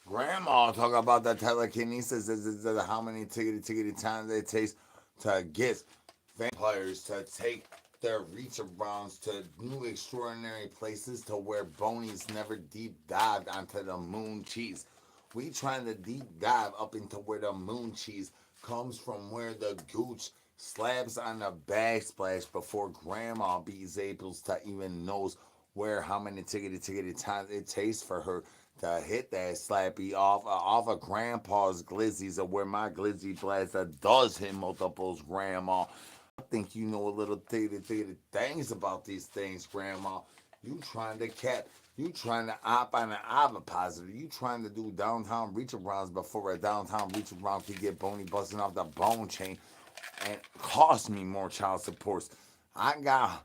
Grandma talk about the telekinesis is how many tickety times it takes to get vampires to take their reach arounds to new extraordinary places to where Boney's never deep dived onto the moon cheese. We trying to deep dive up into where the moon cheese comes from, where the gooch slabs on the backsplash before grandma be's able to even knows where how many tickety times it takes for her to hit that slappy off of grandpa's glizzies, or where my glizzy blaster does hit multiples grandma. I think you know a little things about these things, grandma. You trying to you trying to op on an ovipositor. You trying to do downtown reach arounds before a downtown reach around could get Bony busting off the bone chain and cost me more child supports. I got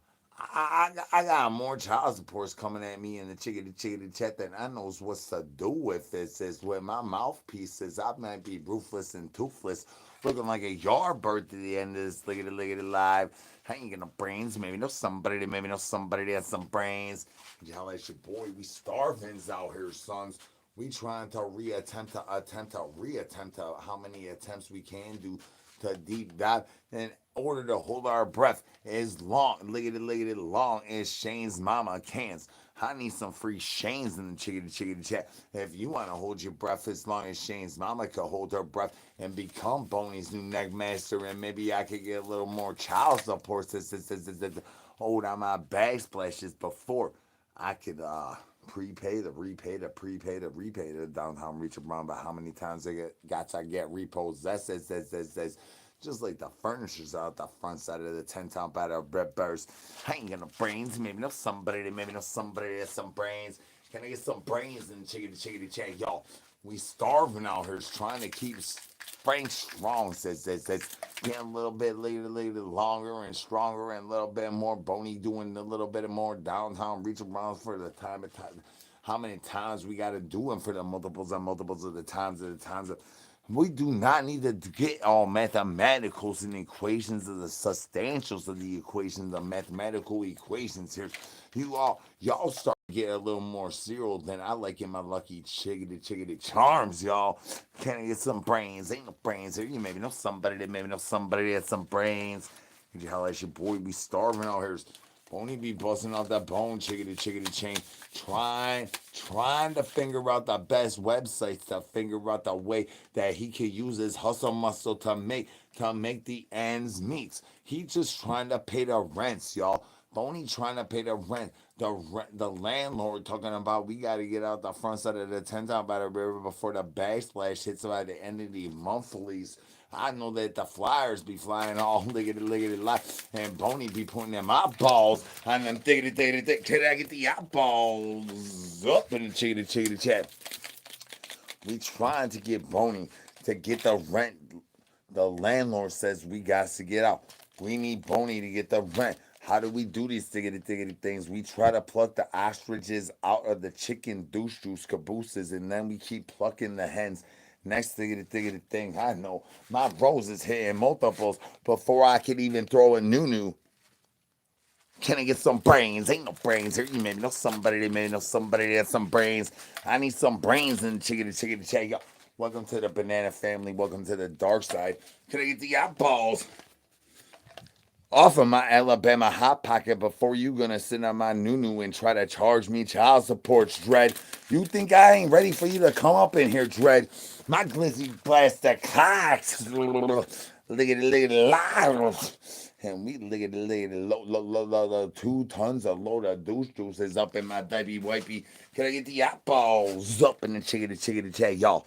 I got more child supports coming at me in the chickadee chat than I knows what's to do with this. Is with my mouthpiece says I might be ruthless and toothless, looking like a yard bird to the end of this lickety live. I ain't got no brains. Maybe know somebody that has some brains. Y'all like your boy. We starvings out here, sons. We trying to reattempt to how many attempts we can do to deep dive in order to hold our breath as long, lickety long as Shane's mama cans. I need some free Shane's in the chickadee chat. If you want to hold your breath as long as Shane's mama could hold her breath and become Boney's new neck master, and maybe I could get a little more child support to hold on my backsplashes before I could prepay the downtown reach around. But how many times I get repossessed as just like the furniture's out the front side of the tent top out of red burst. I ain't got no brains. Maybe know somebody that has some brains. Can I get some brains in the chickadee chat, y'all? We starving out here trying to keep Frank strong. Says getting a little bit later longer and stronger and a little bit more Bony doing a little bit more downtown reach around for the time of time. How many times we got to do them for the multiples and multiples of the times of we do not need to get all mathematicals and equations of the substantials of the equations, the mathematical equations here. Y'all start to get a little more serial than I like in my lucky chickadee charms, y'all. Can I get some brains? Ain't no brains here. You maybe know somebody that has some brains. You hell that's your boy be starving out here. Bony be busting off that bone chickadee chain, trying to figure out the best websites to figure out the way that he could use his hustle muscle to make the ends meet. He just trying to pay the rents, y'all. Bony trying to pay the rent. The landlord talking about we got to get out the front side of the tent out by the river before the backsplash hits by the end of the monthlies. I know that the flyers be flying all lickety life, and Bony be putting them eyeballs on them thick. Till I get the eyeballs up in the chickadee chat. We trying to get Bony to get the rent. The landlord says we got to get out. We need Bony to get the rent. How do we do these thickety things? We try to pluck the ostriches out of the chicken douche juice cabooses, and then we keep plucking the hens. Next thickety thing, I know my rose is hitting multiples before I could even throw a nunu. Can I get some brains? Ain't no brains here. You maybe know somebody that has some brains. I need some brains in the chickadee chat. Yo, welcome to the banana family. Welcome to the dark side. Can I get the eyeballs off of my Alabama hot pocket before you gonna sit on my nunu and try to charge me child support, Dread? You think I ain't ready for you to come up in here, Dread? My glizzy blaster cocks. Lickety live. And we lickety 2 tons of load of douche juices up in my diaper wipey. Can I get the eyeballs up in the chickadee chat, y'all?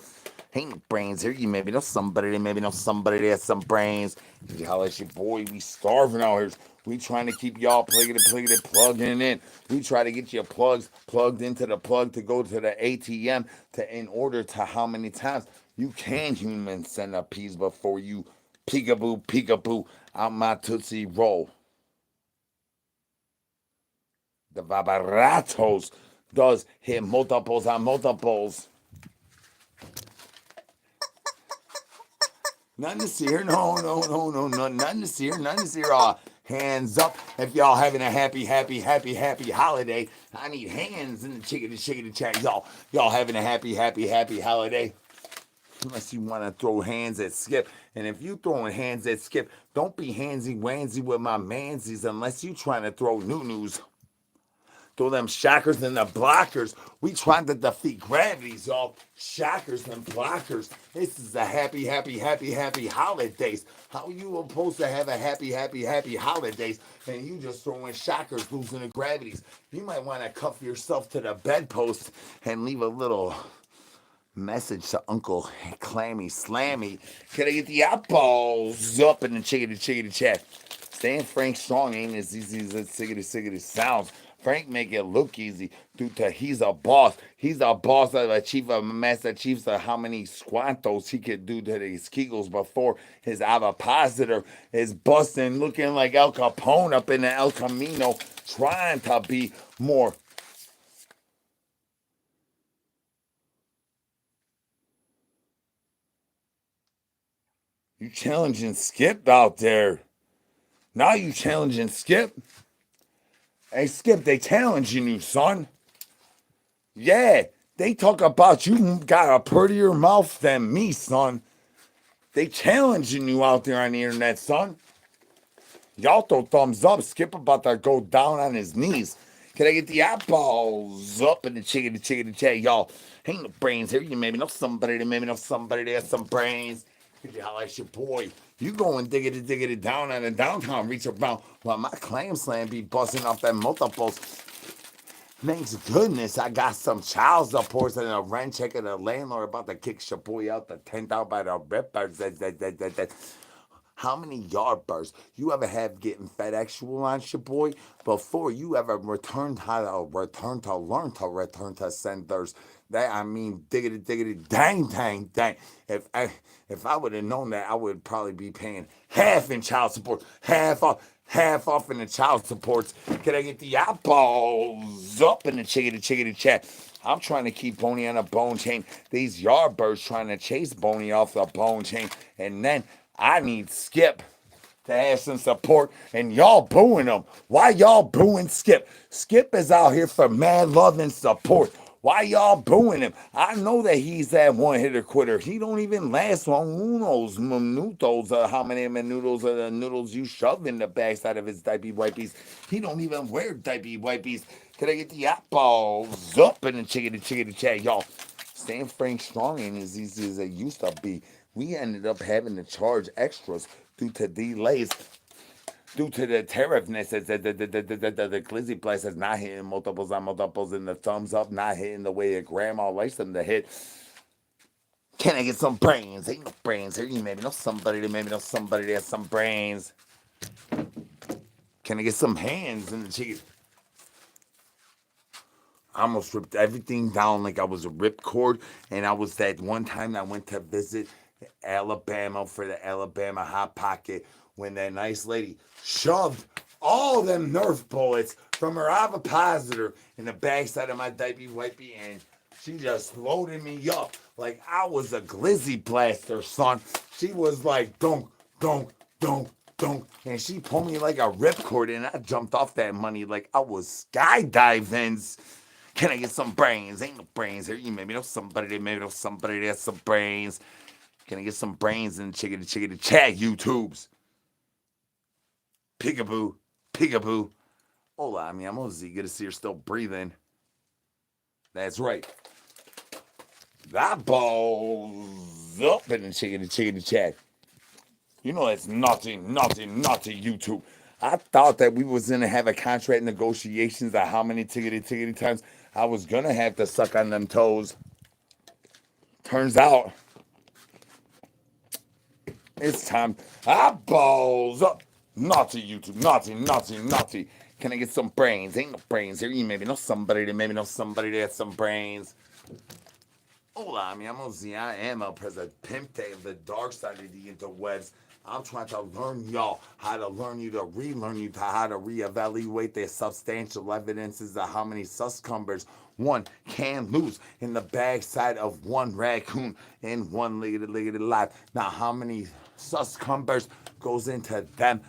Ain't no brains here. You maybe know somebody that has some brains. Y'all, that's your boy. We starving out here. We trying to keep y'all plugging in. We try to get your plugs plugged into the plug to go to the ATM in order to how many times you can human centipedes before you peekaboo out my Tootsie Roll. The vibratos does hit multiples on multiples. Nothing to see here. No. Nothing to see here. Hands up if y'all having a happy holiday. I need hands in the chicken chat. Y'all having a happy holiday. Unless you want to throw hands at Skip. And if you throwing hands at Skip, don't be handsy-wansy with my mansies unless you trying to throw new-news. Throw them shockers and the blockers. We trying to defeat gravities, y'all. Shockers and blockers. This is a happy holidays. How you supposed to have a happy holidays and you just throwing shockers, losing the gravities? You might want to cuff yourself to the bedpost and leave a little message to Uncle Clammy Slammy. Can I get the eyeballs up in the chickadee chat? Saying Frank Strong ain't as easy as it sickety sounds. Frank make it look easy due to he's a boss. He's a boss of a chief of master chiefs of how many squantos he could do to these kegels before his avocado is busting, looking like El Capone up in the El Camino, trying to be more. You challenging Skip out there. Now you challenging Skip. Hey, Skip, they challenging you, son. Yeah, they talk about you got a prettier mouth than me, son. They challenging you out there on the internet, son. Y'all throw thumbs up. Skip about to go down on his knees. Can I get the eyeballs up in the chicken chat, y'all? Ain't no brains here. You maybe know somebody that maybe know somebody that has some brains. Could you holla at your boy? You going diggity down on the downtown reach around while my clam slam be busting off that multiples. Thanks goodness I got some child support and a rent check and a landlord about to kick your boy out the tent out by the rippers. How many yard bursts you ever have getting FedExual on your boy before you ever returned how to return to learn to return to senders? That I mean, diggity, dang. If I would have known that, I would probably be paying half in child support, half off in the child supports. Can I get the eyeballs up in the chickadee chat? I'm trying to keep Bony on a bone chain. These yardbirds trying to chase Bony off the bone chain, and then I need Skip to have some support, and y'all booing him. Why y'all booing Skip? Skip is out here for mad love and support. Why y'all booing him? I know that he's that one-hitter quitter. He don't even last long. Unos, minutos, how many noodles are the noodles you shove in the backside of his Diapy wipies? He don't even wear Diapy wipies. Can I get the eyeballs up in the chickadee chat, y'all? Staying Frank Strong ain't as easy as it used to be. We ended up having to charge extras due to delays, due to the tariffness. The glizzy place is not hitting multiples on multiples, and the thumbs up not hitting the way that grandma likes them to hit. Can I get some brains? Ain't no brains here. You maybe know somebody that has some brains. Can I get some hands in the chicken? I almost ripped everything down like I was a ripcord, and I was that one time I went to visit Alabama for the Alabama Hot Pocket when that nice lady shoved all them Nerf bullets from her avocado in the backside of my Diapy wipey, and she just loaded me up like I was a glizzy blaster, son. She was like, don't, and she pulled me like a ripcord, and I jumped off that money like I was skydiving. Can I get some brains? Ain't no brains here. You maybe know somebody that has some brains. Can I get some brains in the chickadee chat YouTubes? Peekaboo. Hola, mi amor. Good to see you're still breathing. That's right. That balls up in the chickadee chat. You know that's naughty YouTube. I thought that we was gonna have a contract negotiations of how many tickety times I was gonna have to suck on them toes. Turns out it's time. Eyeballs up. Naughty YouTube. Naughty. Can I get some brains? Ain't no brains here. You maybe know somebody that has some brains. Hola, mi amor. I am El President Pimp of the dark side of the interwebs. I'm trying to learn y'all how to learn you to relearn you to how to reevaluate the substantial evidences of how many suscumbers one can lose in the backside of one raccoon in one liggity life. Now, how many suscumbers goes into them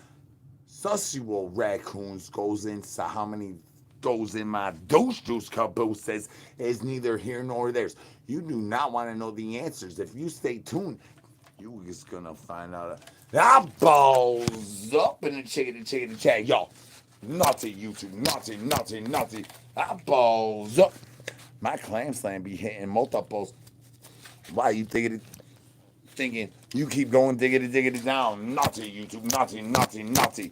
Consensual raccoons goes into how many goes in my douche juice caboose is neither here nor there. You do not want to know the answers. If you stay tuned, you just gonna find out. Balls up in the chicken chat, y'all. Naughty YouTube, naughty. Balls up. My clam slam be hitting multiples. Why you thinking you keep going diggity down? Naughty YouTube, naughty.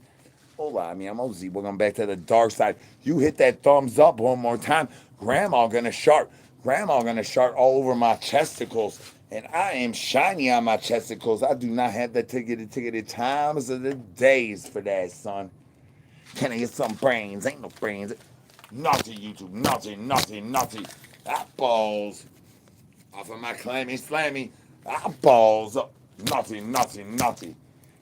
Hola, mi amo Z. Welcome back to the dark side. You hit that thumbs up one more time. Grandma gonna shark. Grandma gonna shark all over my chesticles. And I am shiny on my chesticles. I do not have the ticketed times of the days for that, son. Can I get some brains? Ain't no brains. Naughty YouTube. Naughty. Eyeballs. Off of my clammy slammy. Eyeballs up. Naughty.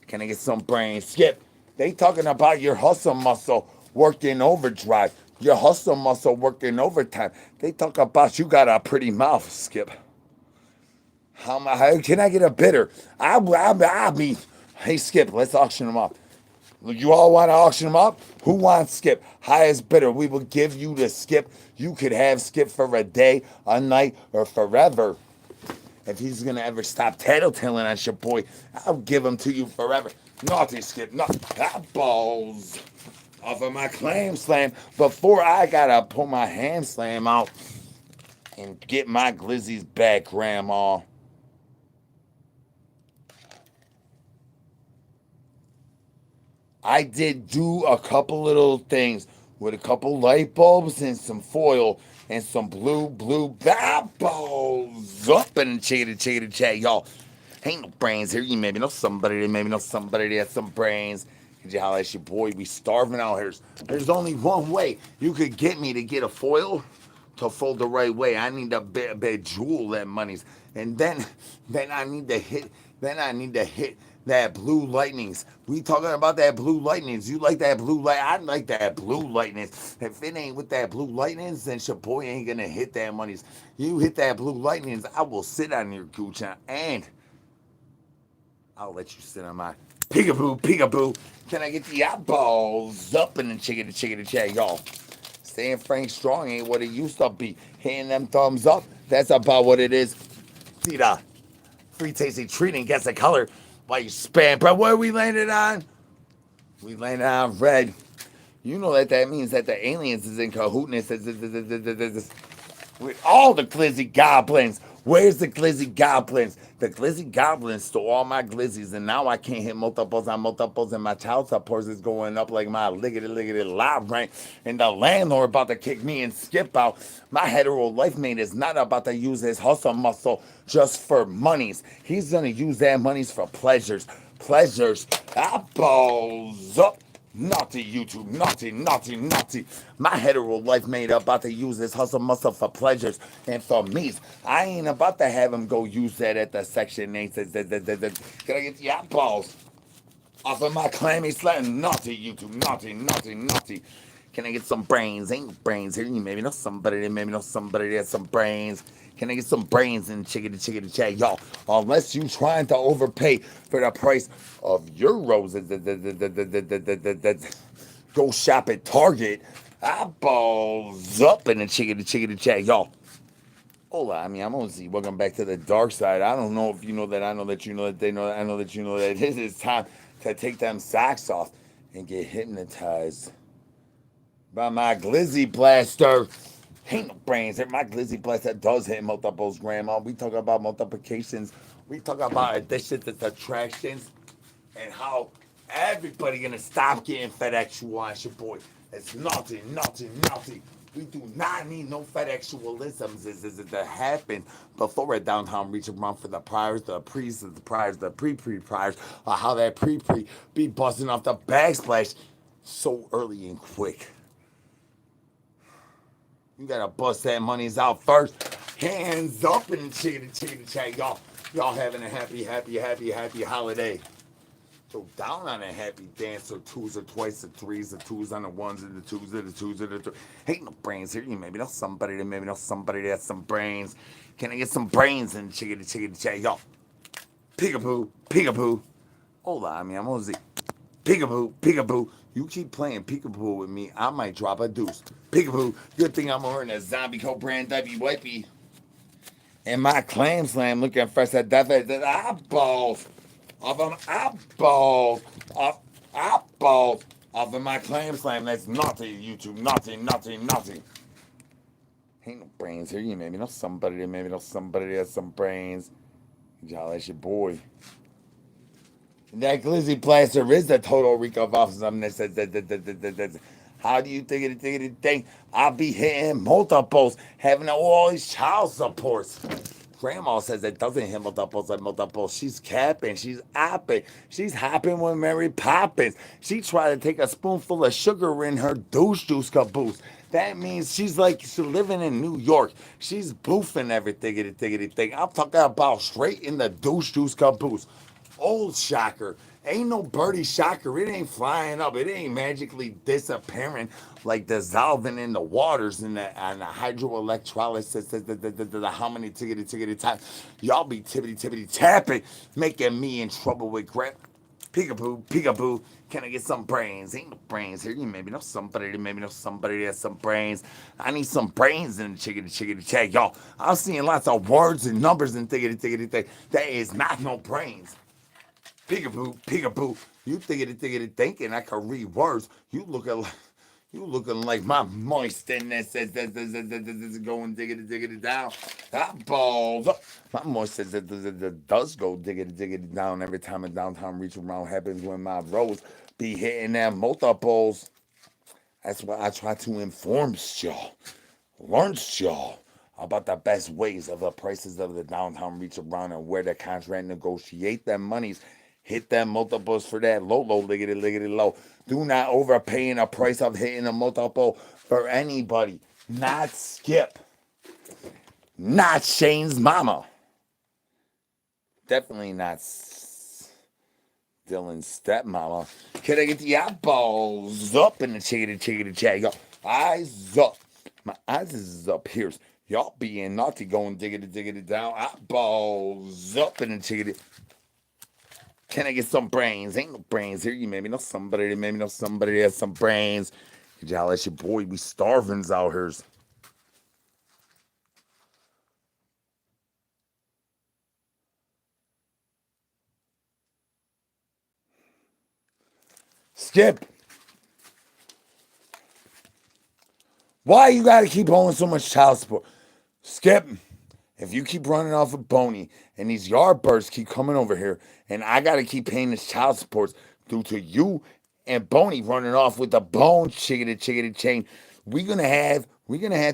Can I get some brains? Skip. They talking about your hustle muscle working overdrive. Your hustle muscle working overtime. They talk about you got a pretty mouth, Skip. How can I get a bidder? I mean, hey Skip, let's auction them off. You all want to auction them up? Who wants Skip? Highest bidder. We will give you the Skip. You could have Skip for a day, a night, or forever. If he's going to ever stop tattletaling on your boy, I'll give him to you forever. Naughty Skip, naughty. Balls off of my clam slam before I got to pull my ham slam out and get my glizzies back, Grandma. I did do a couple little things with a couple light bulbs and some foil and some blue balls up in the chat, y'all. Ain't no brains here. You maybe know somebody that has some brains. Could you holler at your boy? We starving out here. There's only one way you could get me to get a foil to fold the right way. I need a bit jewel that monies, and then I need to hit. That blue lightnings. We talking about that blue lightnings. You like that blue light? I like that blue lightnings. If it ain't with that blue lightnings, then your boy ain't gonna hit that monies. You hit that blue lightnings, I will sit on your gooch and I'll let you sit on my peekaboo. Can I get the eyeballs up in the chicken chat, y'all? Staying Frank Strong ain't what it used to be. Hitting them thumbs up, that's about what it is. See the free tasty treat and guess the color. Why you spam, bro? What we landed on? We landed on red. You know that means that the aliens is in cahootness with all the glizzy goblins. Where's the glizzy goblins? The glizzy goblins stole all my glizzies, and now I can't hit multiples on multiples, and my child support is going up like my lickety live rank, and the landlord about to kick me and Skip out. My hetero life mate is not about to use his hustle muscle just for monies. He's gonna use that monies for pleasures. Eyeballs up. Naughty YouTube, naughty. My hetero life mate about to use this hustle muscle for pleasures and for me's. I ain't about to have him go use that at the Section 8. Can I get the eyeballs off of my clammy slam? Naughty YouTube, naughty. Can I get some brains? Ain't brains here. You maybe know somebody that has some brains. Can I get some brains in chicken chat, y'all? Unless you trying to overpay for the price of your roses, go shop at Target. Eyeballs up in the chicken chat, y'all. Hola, I'm Ozzy. Welcome back to the dark side. I don't know if you know that. I know that you know that they know that. I know that you know that it is time to take them socks off and get hypnotized by my glizzy blaster. Ain't no brains here. My glizzy blaster does hit multiples, Grandma. We talk about multiplications. We talk about additions and subtractions and how everybody gonna stop getting FedExual on your boy. It's naughty. We do not need no FedExualisms to happen before a downtown reach around for the priors, the pre's, the priors, the pre-priors, or how that pre be busting off the backsplash so early and quick. You gotta bust that monies out first. Hands up in the chicken chat, y'all. Y'all having a happy holiday. Go down on a happy dance, or twos or twice, or threes, or twos on the ones, and the twos, or the twos, or the three. Ain't no brains here. You maybe know somebody that has some brains. Can I get some brains in the chicken chat, y'all? Peekaboo. Hola, I'm Ozzy. Peekaboo, peekaboo. You keep playing peekaboo with me, I might drop a deuce. Peekaboo, good thing I'm wearing a zombie coat brand Diapy wipey. And my clam slam looking fresh at death at the eyeballs. Off of my eyeballs. Off eyeballs. Off of my clam slam. That's naughty, YouTube. Naughty, naughty, naughty. Ain't no brains here. You maybe know somebody that maybe know somebody that has some brains. Y'all, that's your boy. That glizzy plaster is the total Rico of something that says that. How do you think? I'll be hitting multiples, having all these child supports. Grandma says it doesn't hit multiples like multiples. She's capping. She's opping. She's hopping with Mary Poppins. She tried to take a spoonful of sugar in her douche juice caboose. That means she's like she's living in New York. She's boofing everything. I'm talking about straight in the douche juice caboose. Old shocker. Ain't no birdie shocker. It ain't flying up. It ain't magically disappearing like dissolving in the waters and the hydroelectrolysis. How many tickety time? Y'all be tippity tapping, making me in trouble with grip. Peekaboo, peekaboo. Can I get some brains? Ain't no brains here. You maybe know somebody. Maybe know somebody that has some brains. I need some brains in the chickity chat, y'all. I'm seeing lots of words and numbers and tickety. That is not no brains. Peekaboo, peekaboo. You thinking I can read words. You looking like my moistness is going diggity down. That balls. My moistness does go diggity down every time a downtown reach around happens when my roads be hitting them multiples. That's why I try to inform y'all, learn y'all about the best ways of the prices of the downtown reach around and where the contract negotiate them monies. Hit them multiples for that low, liggity, low. Do not overpay in a price of hitting a multiple for anybody. Not Skip. Not Shane's mama. Definitely not Dylan's stepmama. Can I get the eyeballs up in the chickity chat? Y'all, eyes up. My eyes is up here. Y'all being naughty going diggity down. Eyeballs up in the chickity. Can I get some brains? Ain't no brains here. You maybe know somebody that has some brains. Y'all, that's your boy. We starvings out here. Skip. Why you gotta keep owing so much child support? Skip. If you keep running off of Bony and these yardbirds keep coming over here and I gotta keep paying this child support due to you and Bony running off with the bone chickity chain, we're gonna have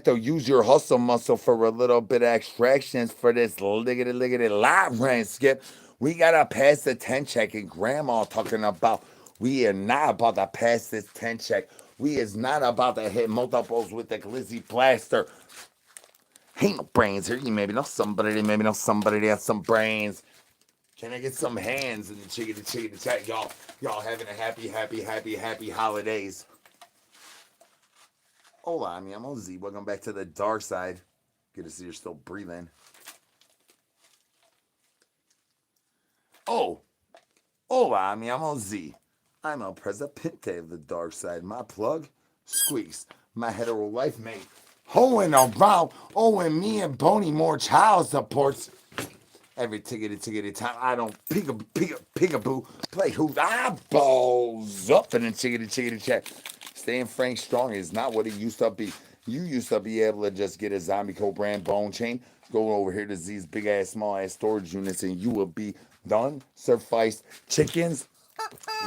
to use your hustle muscle for a little bit of extractions for this liggity live rent, Skip. We gotta pass the 10 check and grandma talking about we are not about to pass this 10 check. We is not about to hit multiples with the glizzy plaster. Ain't no brains here. You maybe know somebody that has some brains. Can I get some hands in the chickity chat? Y'all having a happy holidays. Hola, mi amo Z. Welcome back to the dark side. Good to see you're still breathing. Oh, hola, mi amo Z. I'm El Presidente of the dark side. My plug, Squeaks, my hetero life mate. Hoeing around, owing me and Bony more child supports. Every tickety time I don't peekaboo play who's eyeballs up in the chickity chat. Staying Frank strong is not what it used to be. You used to be able to just get a zombie co brand bone chain, go over here to these big ass small ass storage units, and you will be done. Suffice. Chickens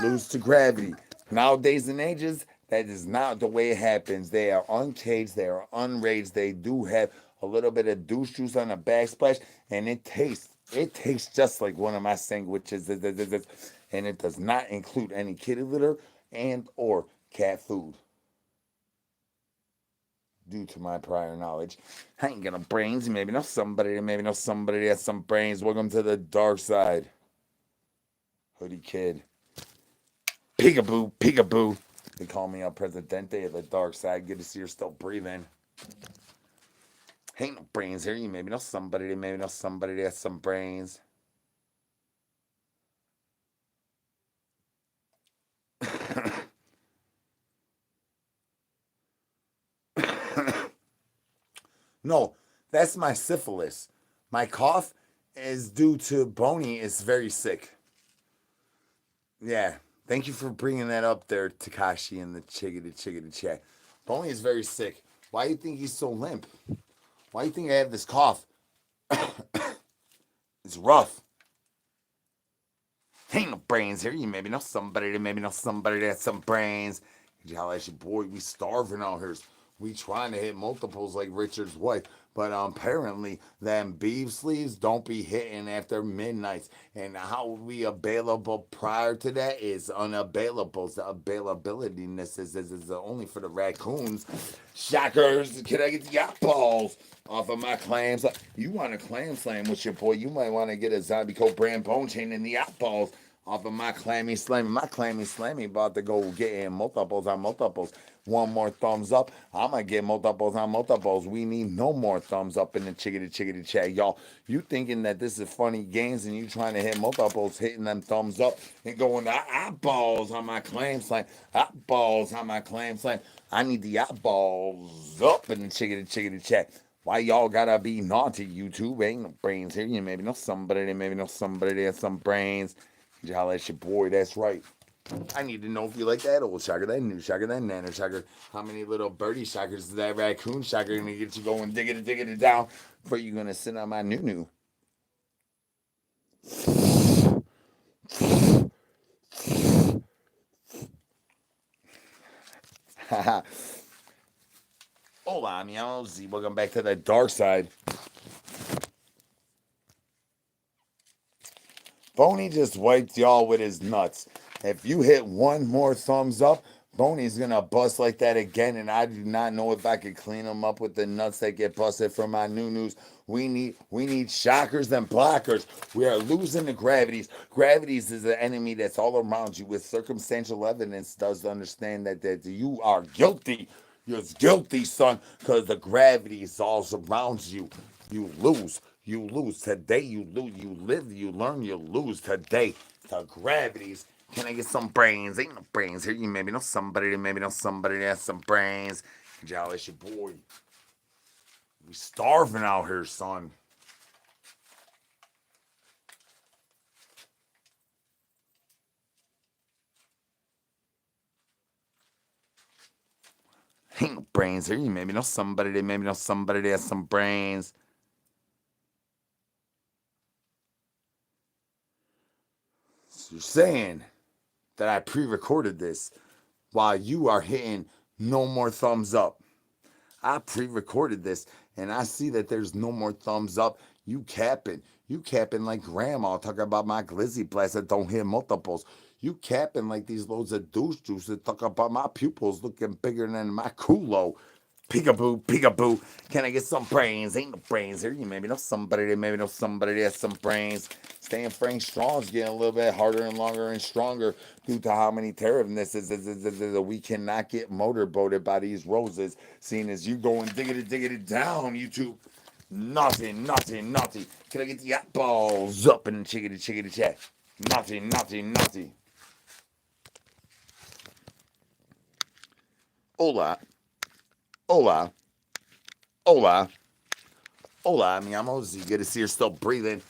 lose to gravity. Nowadays and ages, that is not the way it happens. They are uncaged, they are unraised, they do have a little bit of douche juice on the backsplash, and it tastes just like one of my sandwiches, and it does not include any kitty litter and or cat food. Due to my prior knowledge, I ain't got no brains. Maybe know somebody that has some brains. Welcome to the dark side, hoodie kid. Peekaboo. They call me El Presidente of the dark side. Good to see you're still breathing. Ain't no brains here. You maybe know somebody that has some brains. No, that's my syphilis. My cough is due to Bony is very sick. Yeah. Thank you for bringing that up there, Takashi and the chickadee chat. Bony is very sick. Why do you think he's so limp? Why do you think I have this cough? It's rough. Ain't no brains here. You maybe know somebody that maybe know somebody that has some brains. Y'all, that's your boy. We starving out here. We trying to hit multiples like Richard's wife. But apparently, them beef sleeves don't be hitting after midnight. And how we available prior to that is unavailable. The availability-ness is only for the raccoons. Shockers, can I get the eyeballs off of my clams? You want a clam slam with your boy? You might want to get a zombie coat brand bone chain in the eyeballs off of my clammy slammy. My clammy slammy about to go get in multiples on multiples. One more thumbs up. I'm gonna get multiples on multiples. We need no more thumbs up in the chickadee chat, y'all. You thinking that this is funny games and you trying to hit multiples, hitting them thumbs up and going to eyeballs on my claim slam. Eyeballs on my claim slam. I need the eyeballs up in the chickadee chat. Why y'all gotta be naughty? YouTube ain't no brains here. You maybe know somebody that maybe know somebody that has some brains. Y'all, that's your boy. That's right. I need to know if you like that old shocker, that new shocker, that nano shocker. How many little birdie shockers is that raccoon shocker gonna get you going, digging it down before you gonna sit on my new? Hola, meows. Welcome back to the dark side. Bony just wiped y'all with his nuts. If you hit one more thumbs up, Bony's gonna bust like that again, and I do not know if I could clean him up with the nuts that get busted from my news. We need shockers and blockers. We are losing the gravities. Gravities is an enemy that's all around you. With circumstantial evidence, does understand that you are guilty. You're guilty, son, because the gravity is all around you. You lose. You lose today. You lose. You live. You learn. You lose today. The gravities. Can I get some brains? Ain't no brains here. You maybe know somebody that maybe know somebody that has some brains. Y'all, it's your boy. We starving out here, son. Ain't no brains here. You maybe know somebody that maybe know somebody that has some brains. So you're saying that I pre-recorded this while you are hitting no more thumbs up. I pre-recorded this and I see that there's no more thumbs up. You capping. You capping like grandma talking about my glizzy blast that don't hit multiples. You capping like these loads of douche juice that talk about my pupils looking bigger than my culo. Peekaboo, peekaboo. Can I get some brains? Ain't no brains here. You maybe know somebody that maybe know somebody that has some brains. Staying Frank Strong's getting a little bit harder and longer and stronger due to how many tariffness is we cannot get motorboated by these roses. Seeing as you going diggity down, YouTube. Nothing. Can I get the eyeballs up in the chickadee chat? Nothing. Hola. Hola. Hola. Hola, mi amos. Good to see you're still breathing.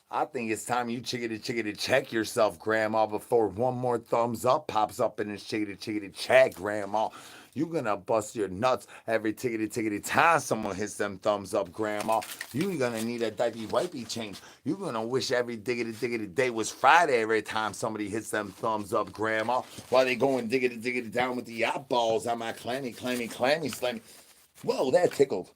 I think it's time you chickadee check yourself, Grandma, before one more thumbs up pops up in this chickadee check, Grandma. You gonna bust your nuts every tickety time someone hits them thumbs up, Grandma. You gonna need a diaper wipey change. You gonna wish every diggity day was Friday every time somebody hits them thumbs up, Grandma. While they going diggity down with the eyeballs on my clammy, slammy. Whoa, that tickled.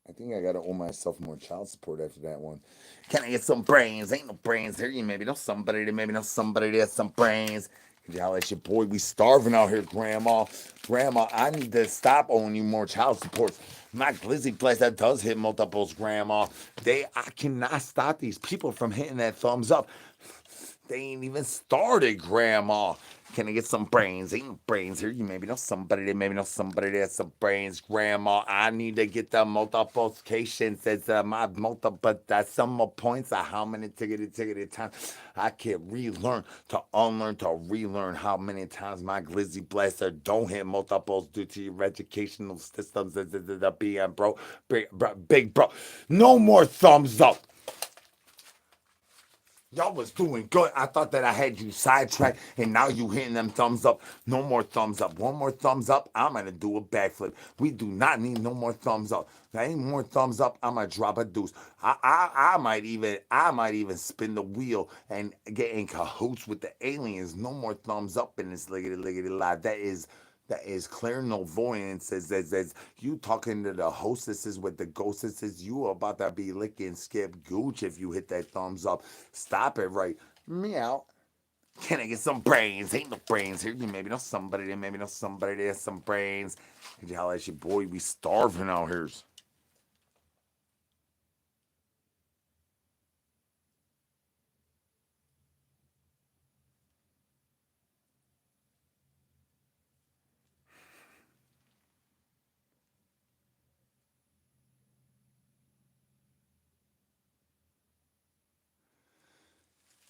I think I gotta owe myself more child support after that one. Can I get some brains? Ain't no brains here. You maybe know somebody that maybe know somebody that has some brains. Y'all, that's your boy. We starving out here, Grandma. Grandma, I need to stop owing you more child support. My glizzy place that does hit multiples, Grandma. I cannot stop these people from hitting that thumbs up. They ain't even started, Grandma. Can I get some brains? Ain't no brains here. You maybe know somebody that maybe know somebody that has some brains. Grandma, I need to get the multiplication. Says my multiple, but that's some more points of how many ticket times I can relearn to unlearn to relearn how many times my glizzy blaster don't hit multiples due to your educational systems. Being bro, big bro. No more thumbs up. Y'all was doing good. I thought that I had you sidetracked, and now you hitting them thumbs up. No more thumbs up. One more thumbs up, I'm gonna do a backflip. We do not need no more thumbs up. Any more thumbs up, I'm gonna drop a deuce. I might even spin the wheel and get in cahoots with the aliens. No more thumbs up in this liggity live. That is clairvoyance. As you talking to the hostesses with the ghostesses, you about to be licking skip gooch if you hit that thumbs up. Stop it right. Meow. Can I get some brains? Ain't no brains here. You maybe know somebody there, maybe know somebody there, some brains. Could you holler at your boy? We starving out here.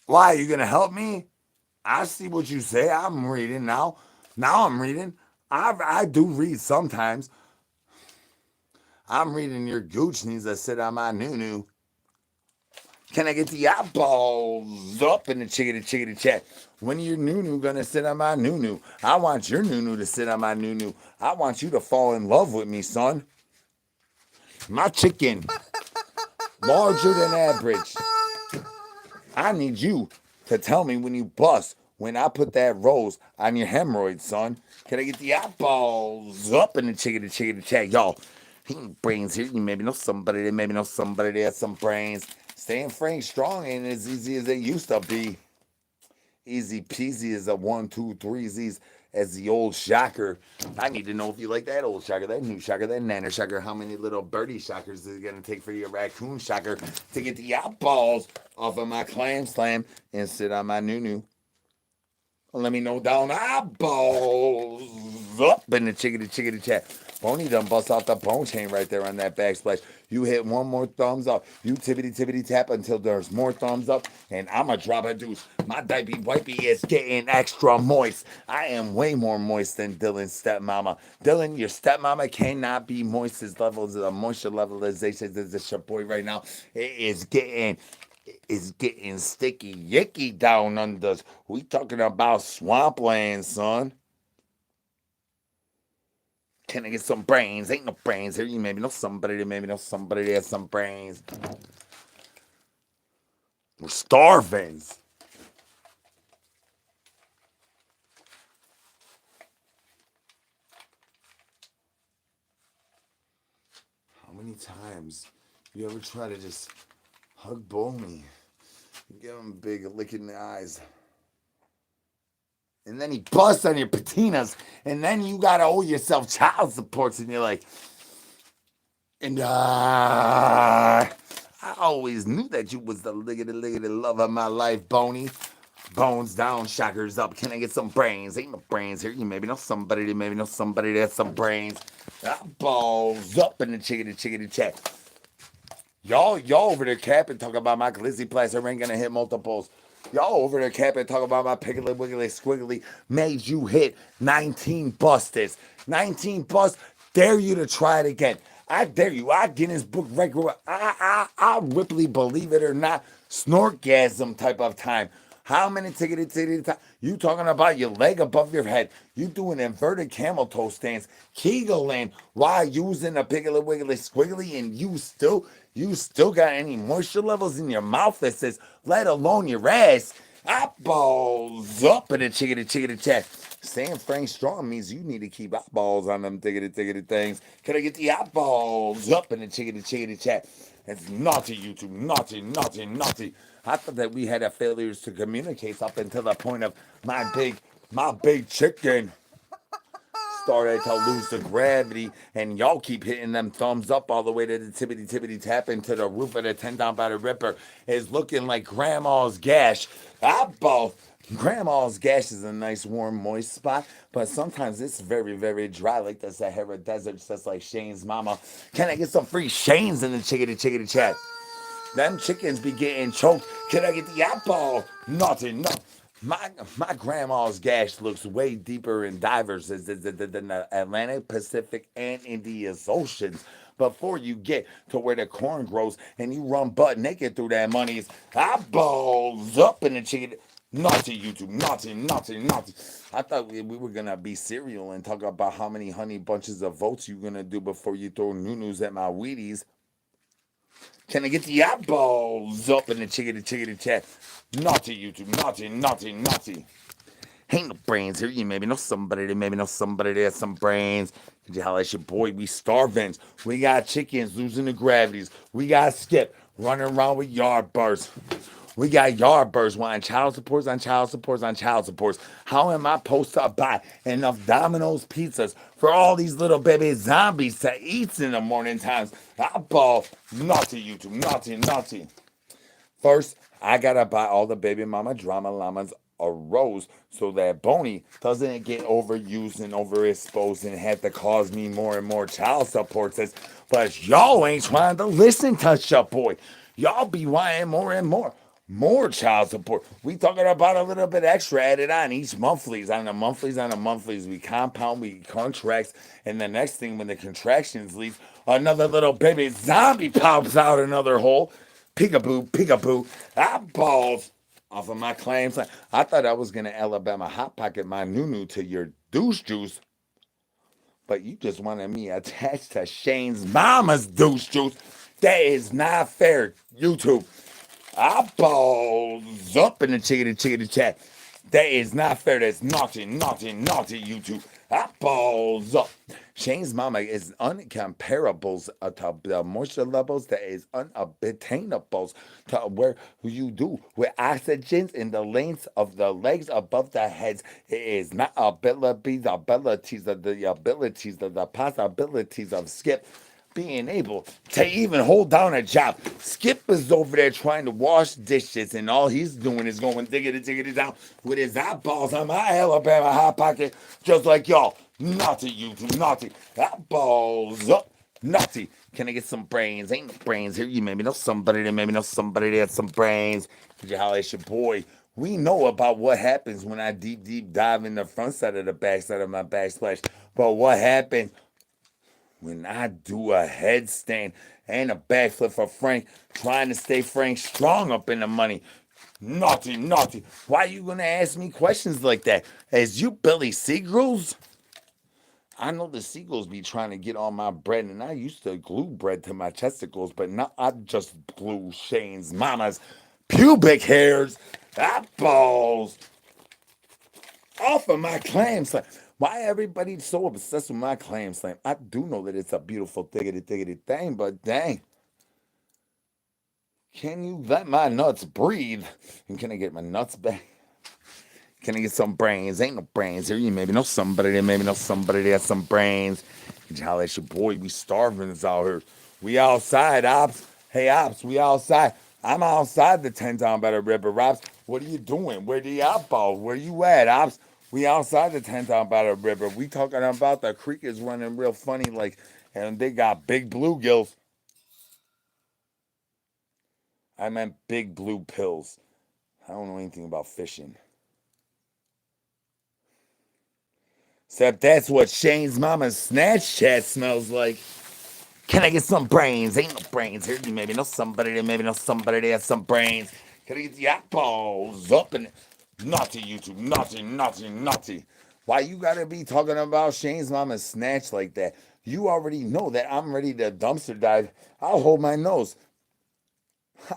Why? You gonna help me? I see what you say. I'm reading now. Now I'm reading. I do read sometimes. I'm reading your gooch needs to sit on my noo. Can I get the eyeballs up in the chickadee chat? When are your noo gonna sit on my noo? I want your noo to sit on my noo. I want you to fall in love with me, son. My chicken, larger than average. I need you to tell me when you bust, when I put that rose on your hemorrhoids, son. Can I get the eyeballs up in the chickadee chat? Y'all, he ain't brains here. You maybe know somebody that maybe know somebody that has some brains. Staying frank strong ain't as easy as it used to be. Easy peasy as a 1, 2, 3 Z's as the old shocker. I need to know if you like that old shocker, that new shocker, that nanner shocker. How many little birdie shockers is it gonna take for your raccoon shocker to get the eyeballs off of my clam slam and sit on my noo? Let me know down eyeballs up in the chickadee chat. Bony done bust off the bone chain right there on that backsplash. You hit one more thumbs up. You tippity tap until there's more thumbs up. And I'ma drop a deuce. My diaper wipey is getting extra moist. I am way more moist than Dylan's stepmama. Dylan, your stepmama cannot be moist as levels of moisture levelization as your boy right now. It is getting sticky yicky down under. We talking about swampland, son. Can I get some brains? Ain't no brains here. You maybe know somebody that maybe know somebody that has some brains. We're starving. How many times you ever try to just hug Bony? Give him a big lick in the eyes. And then he busts on your patinas, and then you gotta owe yourself child supports, and you're like, and I always knew that you was the liggity love of my life, Bony. Bones down, shockers up. Can I get some brains? Ain't no brains here. You maybe know somebody that maybe know somebody that has some brains. Balls up in the chickadee chat. Y'all over there capping talk about my glizzy plaster ain't gonna hit multiples. Y'all over there capping talk about my piggly wiggly squiggly made you hit 19 busters. 19 bust. Dare you to try it again. I dare you. I Guinness Book record. I Ripley, believe it or not, snortgasm type of time. How many tickety time? You talking about your leg above your head. You doing inverted camel toe stance. Kegeling while using a piggly wiggly squiggly, and you still got any moisture levels in your mouth that says, let alone your ass. Eyeballs up in the chickadee chat. Saying Frank Strong means you need to keep eyeballs on them tickety things. Can I get the eyeballs up in the chickadee chat? It's naughty, YouTube. Naughty. I thought that we had a failures to communicate up until the point of my big chicken started to lose the gravity, and y'all keep hitting them thumbs up all the way to the tippity tap into the roof of the 10 down by the ripper. Is looking like grandma's gash. Eyeball. Grandma's gash is a nice, warm, moist spot, but sometimes it's very, very dry, like the Sahara Desert, just like Shane's mama. Can I get some free Shanes in the chickadee chat? Them chickens be getting choked. Can I get the eyeball? Nothing, no. My grandma's gash looks way deeper and diverse than the Atlantic, Pacific, and India's oceans. Before you get to where the corn grows and you run butt naked through that money's eyeballs up in the chicken. Naughty YouTube, naughty. I thought we were gonna be serial and talk about how many honey bunches of votes you're gonna do before you throw news at my Wheaties. Can I get the eyeballs up in the chickadee chat? Naughty YouTube, naughty. Ain't no brains here. You maybe know somebody that maybe know somebody that has some brains. Could you holler at your boy? We starving. We got chickens losing the gravities. We got Skip running around with yard birds. We got yard birds wanting child supports on child supports on child supports. How am I supposed to buy enough Domino's pizzas for all these little baby zombies to eat in the morning times? I ball naughty YouTube, naughty. First, I gotta buy all the baby mama drama llamas a rose so that Bony doesn't get overused and overexposed and have to cause me more and more child support. Says, but y'all ain't trying to listen to your boy. Y'all be wanting more and more. More child support. We talking about a little bit extra added on each monthlies. On the monthlies, we compound, we contracts, and the next thing when the contractions leave, another little baby zombie pops out another hole. Peekaboo, eyeballs off of my claims. I thought I was gonna Alabama hot pocket my nunu to your douche juice, but you just wanted me attached to Shane's mama's douche juice. That is not fair, YouTube. Eyeballs up in the chickadee chat. That is not fair. That's naughty, YouTube. Eyeballs up. Shane's mama is uncomparables to the moisture levels that is unobtainables to where you do with oxygens in the lengths of the legs above the heads. It is not abilities of the possibilities of Skip being able to even hold down a job. Skip is over there trying to wash dishes, and all he's doing is going diggity down with his eyeballs on my Alabama hot pocket, just like y'all. Naughty YouTube, naughty. Eyeballs up, naughty. Can I get some brains? Ain't no brains here. You maybe know somebody that has some brains. Could you holler at your boy? We know about what happens when I deep dive in the front side of the back side of my backsplash. But what happens when I do a headstand and a backflip for Frank, trying to stay Frank strong up in the money? Naughty. Why you gonna ask me questions like that? As you Billy Seagulls? I know the seagulls be trying to get on my bread, and I used to glue bread to my testicles, but now I just glue Shane's mama's pubic hairs, eyeballs off of my clam slam. Why everybody so obsessed with my clam slam? I do know that it's a beautiful diggity thing, but dang. Can you let my nuts breathe? And can I get my nuts back? Can I get some brains? Ain't no brains here. You maybe know somebody that has some brains. Could you holler at your boy? We starving out here. We outside, Ops. Hey, Ops, we outside. I'm outside the 10 town by the river, Ops. What are you doing? Where the outball? Where you at, Ops? We outside the 10 town by the river. We talking about the creek is running real funny, like, and they got big bluegills. I meant big blue pills. I don't know anything about fishing. Except that's what Shane's mama's snatch chat smells like. Can I get some brains? Ain't no brains here. You maybe know somebody that has some brains. Can I get the eyeballs up and naughty YouTube, naughty. Why you gotta be talking about Shane's mama's snatch like that? You already know that I'm ready to dumpster dive. I'll hold my nose.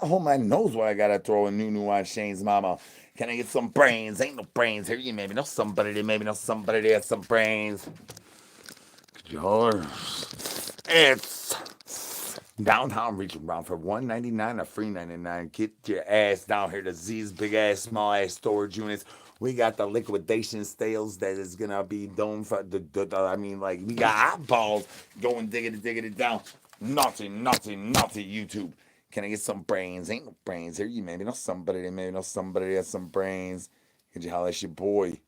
Where I gotta throw a new on Shane's mama. Can I get some brains? Ain't no brains here. You maybe know somebody that has some brains. It's downtown reaching around for $1.99 or $3.99. Get your ass down here to Z's big ass, small ass storage units. We got the liquidation sales that is gonna be done for we got eyeballs going diggity down. Naughty YouTube. Can I get some brains? Ain't no brains here. You maybe know somebody that has some brains. Could you holler at your boy?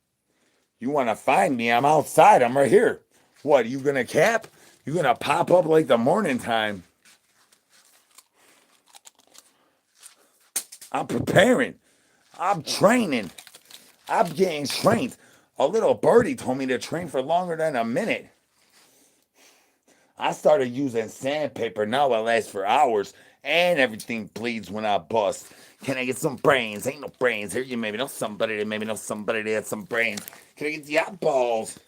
You want to find me? I'm outside. I'm right here. What, you gonna cap? You gonna pop up like the morning time? I'm preparing. I'm training. I'm getting trained. A little birdie told me to train for longer than a minute. I started using sandpaper. Now it lasts for hours. And everything bleeds when I bust. Can I get some brains? Ain't no brains. Here you maybe know somebody that maybe know somebody that has some brains. Can I get the eyeballs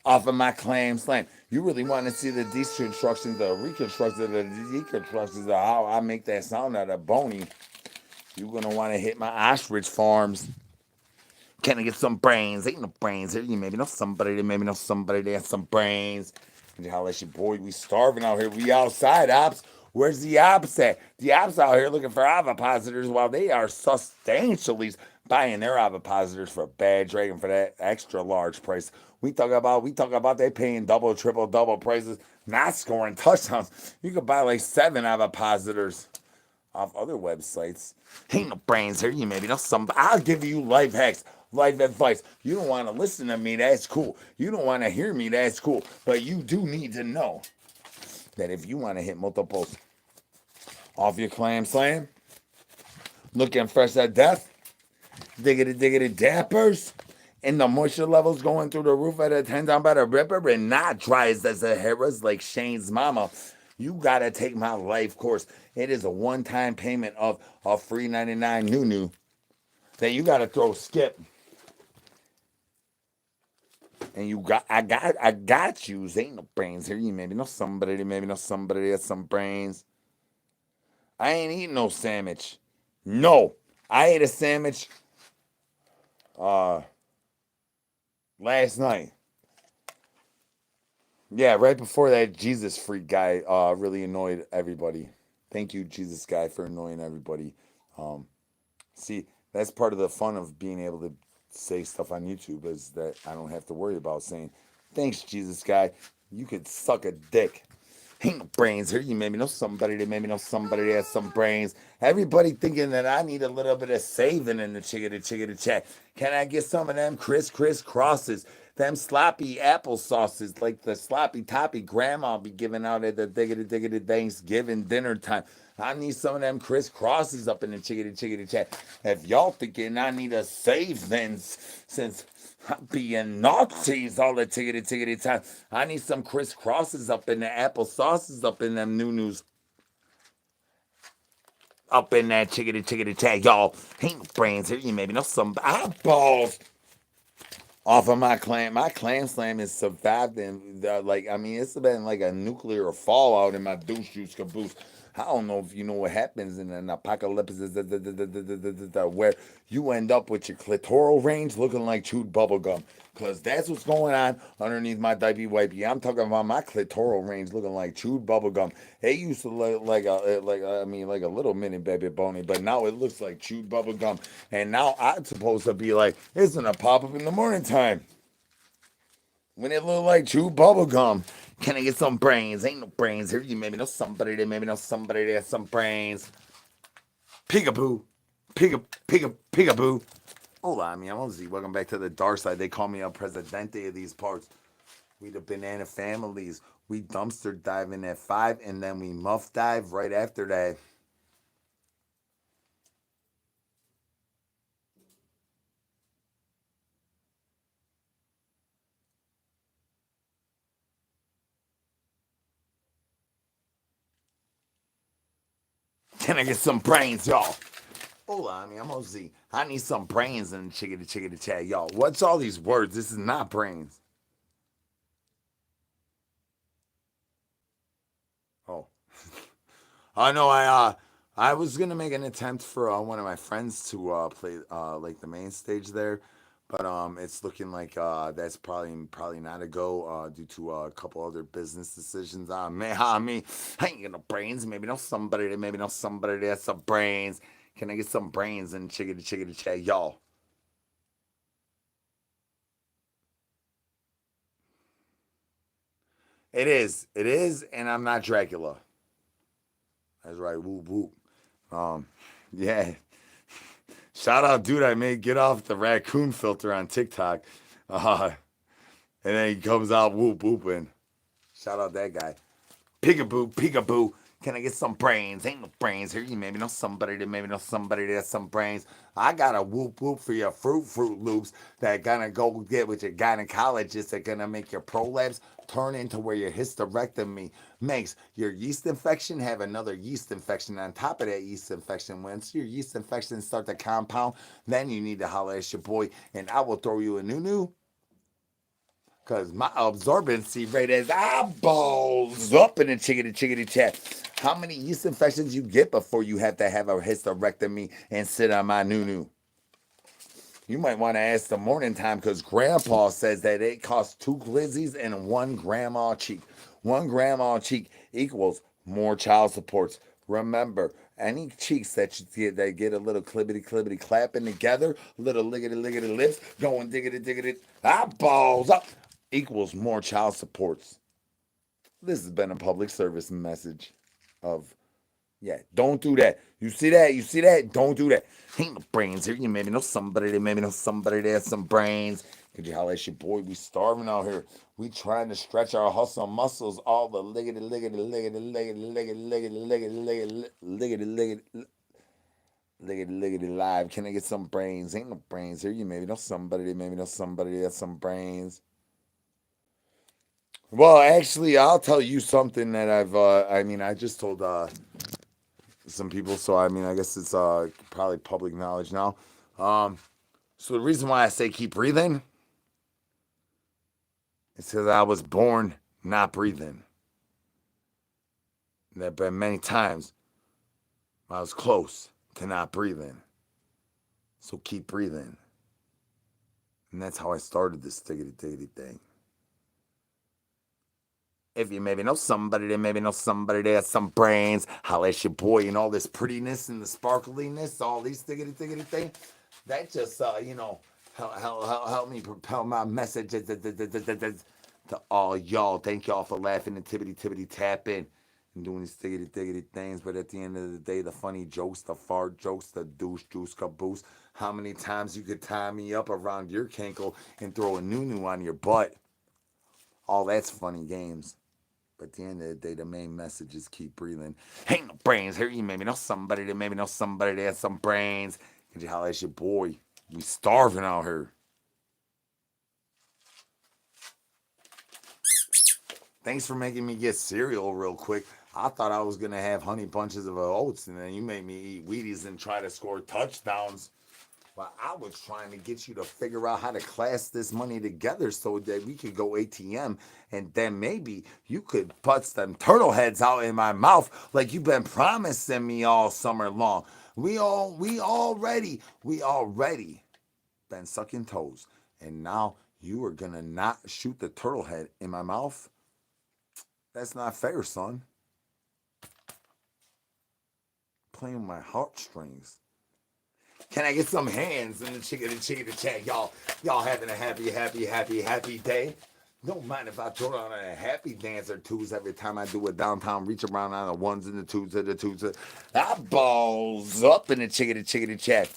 off of my clam slam? You really want to see the deconstruction, the reconstruction, the deconstructions of how I make that sound out of Bony. You're going to want to hit my ostrich farms. Can I get some brains? Ain't no brains here. You maybe know somebody that maybe know somebody that has some brains. And holla at your boy. We starving out here. We outside, ops. Where's the ops at? The ops out here looking for ovipositors while they are substantially buying their ovipositors for a bad dragon for that extra large price. We talk about they paying double, triple, double prices, not scoring touchdowns. You could buy like 7 ovipositors off other websites. Ain't no brains here. You maybe know some. I'll give you life hacks, life advice. You don't want to listen to me, that's cool. You don't want to hear me, that's cool. But you do need to know that if you want to hit multiples off your clam slam, looking fresh at death, diggity dappers, and the moisture levels going through the roof at a 10 down by the ripper and not dry as the Sahara's like Shane's mama. You gotta take my life course. It is a one-time payment of a free 99 new that you gotta throw skip. And I got you. Ain't no brains here. You maybe know somebody that has some brains. I ain't eating no sandwich. No. I ate a sandwich uh last night. Yeah, right before that Jesus freak guy really annoyed everybody. Thank you, Jesus guy, for annoying everybody. Um, see, that's part of the fun of being able to say stuff on YouTube is that I don't have to worry about saying, thanks, Jesus guy. You could suck a dick. Ain't no brains here. You maybe know somebody that maybe know somebody that has some brains. Everybody thinking that I need a little bit of saving in the chickadee chat. Can I get some of them criss crosses? Them sloppy apple sauces, like the sloppy toppy grandma be giving out at the diggity Thanksgiving dinner time. I need some of them criss crosses up in the chickadee chat. If y'all thinking I need a save, then since I'm being Nazis all the tickety time, I need some criss crosses up in the apple sauces up in them news up in that chickadee chat, y'all. Ain't no brains here. You maybe know some eyeballs off of my clan. My clan slam has survived and like I mean it's been like a nuclear fallout in my douche juice caboose. I don't know if you know what happens in an apocalypse where you end up with your clitoral range looking like chewed bubblegum. Because that's what's going on underneath my diaper wipey. I'm talking about my clitoral range looking like chewed bubblegum. It used to look like a little mini baby Bony, but now it looks like chewed bubblegum. And now I'm supposed to be like, it's gonna pop up in the morning time. When it look like chewed bubblegum. Can I get some brains? Ain't no brains here. You maybe know somebody that has some brains. Peekaboo. Peekaboo. Hola, mi amor. Welcome back to the dark side. They call me El Presidente of these parts. We the banana families. We dumpster diving at 5 and then we muff dive right after that. Can I get some brains, y'all? Hola, mi amor. I need some brains in the chickadee chat, y'all. What's all these words? This is not brains. Oh. Oh no, I was gonna make an attempt for one of my friends to play like the main stage there, but it's looking like that's probably not a go due to a couple other business decisions. Man, I mean, I ain't got no brains. Maybe know somebody that has some brains. Can I get some brains and chickadee chat, y'all? It is, and I'm not Dracula. That's right, whoop whoop. Um, yeah, Shout out, dude, I made get off the raccoon filter on TikTok. And then he comes out whoop whooping. Shout out that guy. Peekaboo, peekaboo. Can I get some brains? Ain't no brains here. You maybe know somebody that maybe know somebody that has some brains. I got a whoop whoop for your fruit loops that gonna go get with your gynecologist that gonna make your prolapse turn into where your hysterectomy makes your yeast infection have another yeast infection on top of that yeast infection. Once your yeast infections start to compound, then you need to holler at your boy and I will throw you a new because my absorbency rate is eyeballs up in the chickadee chat. How many yeast infections you get before you have to have a hysterectomy and sit on my new? You might want to ask the morning time because Grandpa says that it costs 2 glizzies and 1 grandma cheek. 1 grandma cheek equals more child supports. Remember, any cheeks that you get that get a little clibbity clapping together, little liggity lips, going diggity eyeballs up, equals more child supports. This has been a public service message of yeah, don't do that. You see that? You see that? Don't do that. Ain't no brains here. You maybe know somebody that maybe know somebody that has some brains. Could you holler at your boy? We starving out here. We trying to stretch our hustle muscles. All the liggity live. Can I get some brains? Ain't no brains here. You maybe know somebody that maybe know somebody that has some brains. Well, actually, I'll tell you something that I just told some people, so I mean, I guess it's probably public knowledge now. So the reason why I say keep breathing is because I was born not breathing. There have been many times I was close to not breathing. So keep breathing. And that's how I started this diggity thing. If you maybe know somebody that has some brains, holla at your boy and all this prettiness and the sparkliness, all these diggity things. That just help me propel my message to all y'all. Thank y'all for laughing and tibbity tapping and doing these diggity things. But at the end of the day, the funny jokes, the fart jokes, the douche juice caboose. How many times you could tie me up around your cankle and throw a nunu on your butt? All that's funny games. But at the end of the day, the main message is keep breathing. Ain't no brains here. You maybe know somebody that maybe know somebody that has some brains. Could you holler at your boy? We starving out here. Thanks for making me get cereal real quick. I thought I was gonna have honey bunches of oats, and then you made me eat Wheaties and try to score touchdowns. But I was trying to get you to figure out how to class this money together so that we could go ATM and then maybe you could put some turtle heads out in my mouth like you've been promising me all summer long. We already been sucking toes. And now you are gonna not shoot the turtle head in my mouth? That's not fair, son. Playing with my heartstrings. Can I get some hands in the chicken chat? Y'all having a happy day? Don't mind if I throw on a happy dance or twos every time I do a downtown reach around on the ones and the twos. Eyeballs up in the chicken chat.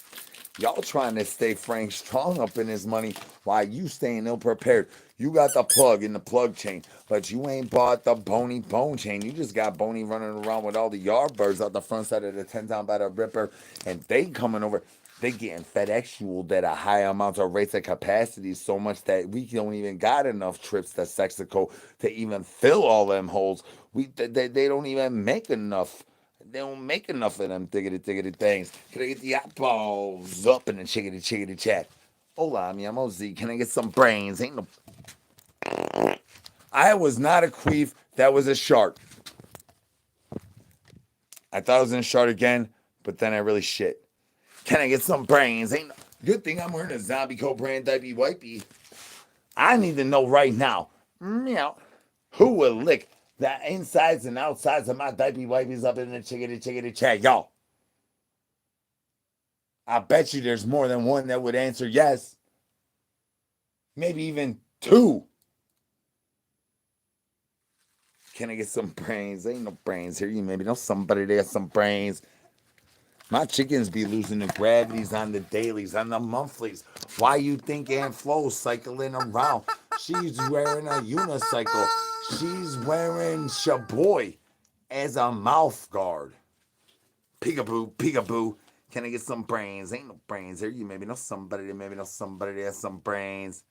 Y'all trying to stay Frank Strong up in his money while you staying ill prepared. You got the plug in the plug chain, but you ain't bought the Bony bone chain. You just got Bony running around with all the yardbirds out the front side of the 10 down by the ripper, and they coming over. They getting FedExual at a high amount of rates of capacity so much that we don't even got enough trips to Mexico to even fill all them holes. They don't even make enough. They don't make enough of them diggity things. Can I get the eyeballs up in the chickity chat? Hola, mi amo Z. Can I get some brains? Ain't no. I was not a queef. That was a shark. I thought I was gonna shark again, but then I really shit. Can I get some brains? Ain't no. Good thing I'm wearing a zombie coat brand Diapy wipey. I need to know right now. Meow. Who will lick the insides and outsides of my Diapy wipies up in the chickity chat, y'all? I bet you there's more than one that would answer yes. Maybe even two. Can I get some brains? Ain't no brains here. You maybe know somebody that has some brains. My chickens be losing the gravities on the dailies, on the monthlies. Why you think Aunt Flo's cycling around? She's wearing a unicycle. She's wearing Shaboy as a mouth guard. Peekaboo, peekaboo. Can I get some brains? Ain't no brains here. You maybe know somebody that maybe know somebody that has some brains.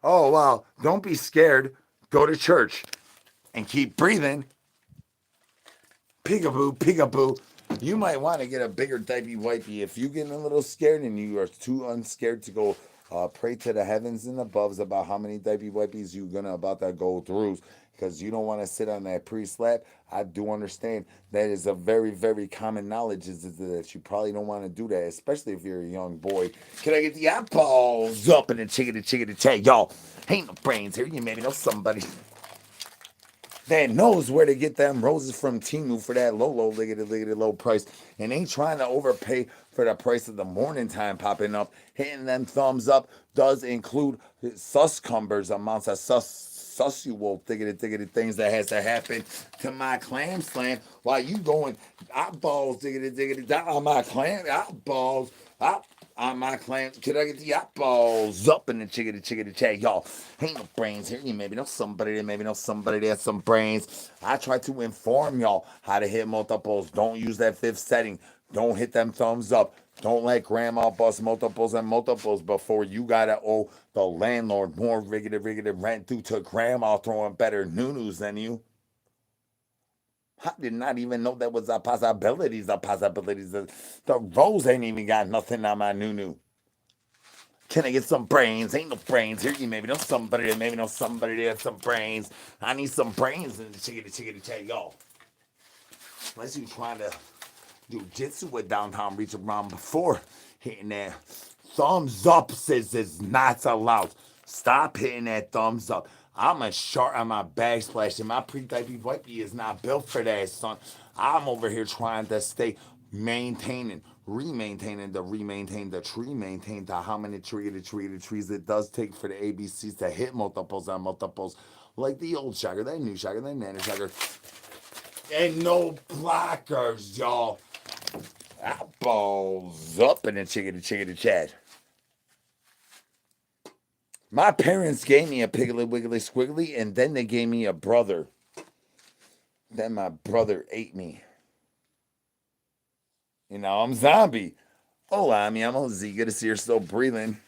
Oh, well, don't be scared. Go to church and keep breathing. Peekaboo, peekaboo. You might want to get a bigger diaper wipey if you getting a little scared and you are too unscared to go pray to the heavens and aboves about how many diaper wipies you gonna about to go through because you don't want to sit on that pre-slap. I do understand that is a very, very common knowledge is that you probably don't want to do that, especially if you're a young boy. Can I get the eyeballs up in the chicken tag, y'all? Ain't no brains here. You maybe know somebody that knows where to get them roses from Timu for that low, liggity, low price, and ain't trying to overpay for the price of the morning time popping up. Hitting them thumbs up does include suscumbers, amounts of sussual diggity things that has to happen to my clam slam while you going eyeballs diggity down on my clam eyeballs up on my clan. Can I get the eyeballs up in the chickity tag, y'all? Ain't no brains here. You maybe know somebody that maybe know somebody that has some brains. I try to inform y'all how to hit multiples. Don't use that fifth setting. Don't hit them thumbs up. Don't let grandma bust multiples and multiples before you gotta owe the landlord more riggedy rent due to grandma throwing better noo-noos than you. I did not even know that was a possibilities. The possibilities. The rose ain't even got nothing on my noo-noo. Can I get some brains? Ain't no brains here. You maybe know somebody that maybe know somebody that has some brains. I need some brains in the chickity chat, y'all. Unless you trying to do jitsu with downtown reach around before hitting that thumbs up says it's not allowed. Stop hitting that thumbs up. I'm a shark on my backsplash, and my pre-diaper wipey is not built for that, son. I'm over here trying to stay maintaining, remaintain the tree, maintain the how many trees it does take for the ABCs to hit multiples on multiples, like the old shocker, that new shocker, that nano shocker, and no blockers, y'all. Eyeballs up in the chickity chat. My parents gave me a piggly wiggly squiggly, and then they gave me a brother. Then my brother ate me. You know, I'm zombie. Hola, mi amo Z. Good to see you're still breathing.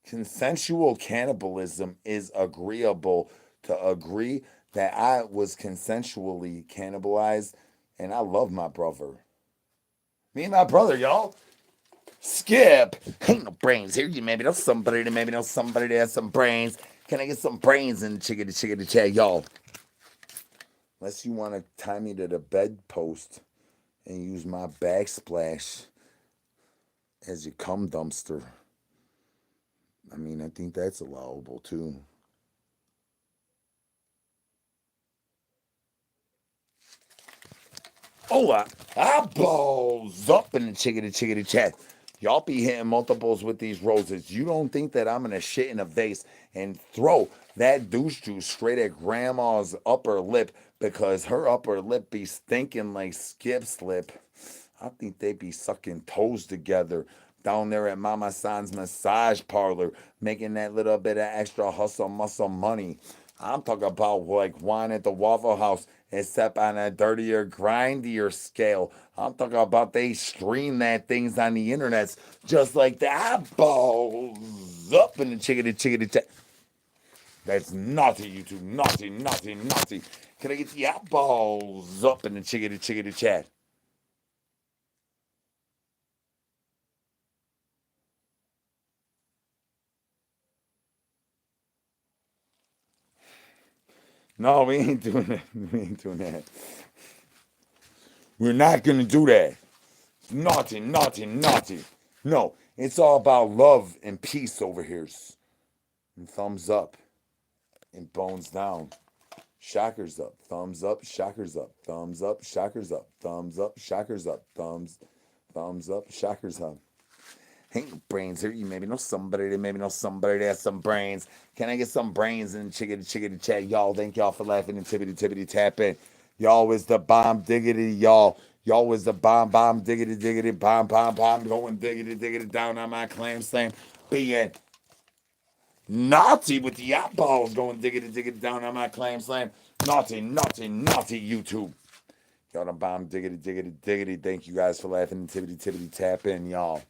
Consensual cannibalism is agreeable to agree that I was consensually cannibalized, and I love my brother. Me and my brother, y'all. Skip. Ain't no brains here. You maybe know somebody that maybe know somebody that has some brains. Can I get some brains in the chickity chat, y'all? Unless you want to tie me to the bedpost and use my backsplash as your cum dumpster. I mean, I think that's allowable too. Hola, eyeballs up in the chickity chat. Y'all be hitting multiples with these roses. You don't think that I'm gonna shit in a vase and throw that douche juice straight at grandma's upper lip because her upper lip be stinking like Skip's lip. I think they be sucking toes together down there at Mama San's massage parlor, making that little bit of extra hustle muscle money. I'm talking about like wine at the Waffle House, except on a dirtier, grindier scale. I'm talking about they stream that things on the internet, just like the eyeballs up in the chickity. That's naughty, YouTube. Naughty. Can I get the eyeballs up in the chickity chat? No, we ain't doing that. We ain't doing that. We're not gonna do that. Naughty. No, it's all about love and peace over here. and thumbs up and bones down. Shockers up, thumbs up, shockers up, thumbs up, shockers up, thumbs up, shockers up, thumbs up, shockers up. Ain't no brains here. You maybe know somebody that maybe know somebody that has some brains. Can I get some brains in chickity chat? Y'all, thank y'all for laughing and tippity tapping. Y'all is the bomb diggity, y'all. Y'all was the bomb diggity bomb going diggity down on my clam slam. Being naughty with the eyeballs going diggity down on my clam slam. Naughty YouTube. Y'all the bomb diggity. Thank you guys for laughing and tippity tapping, y'all.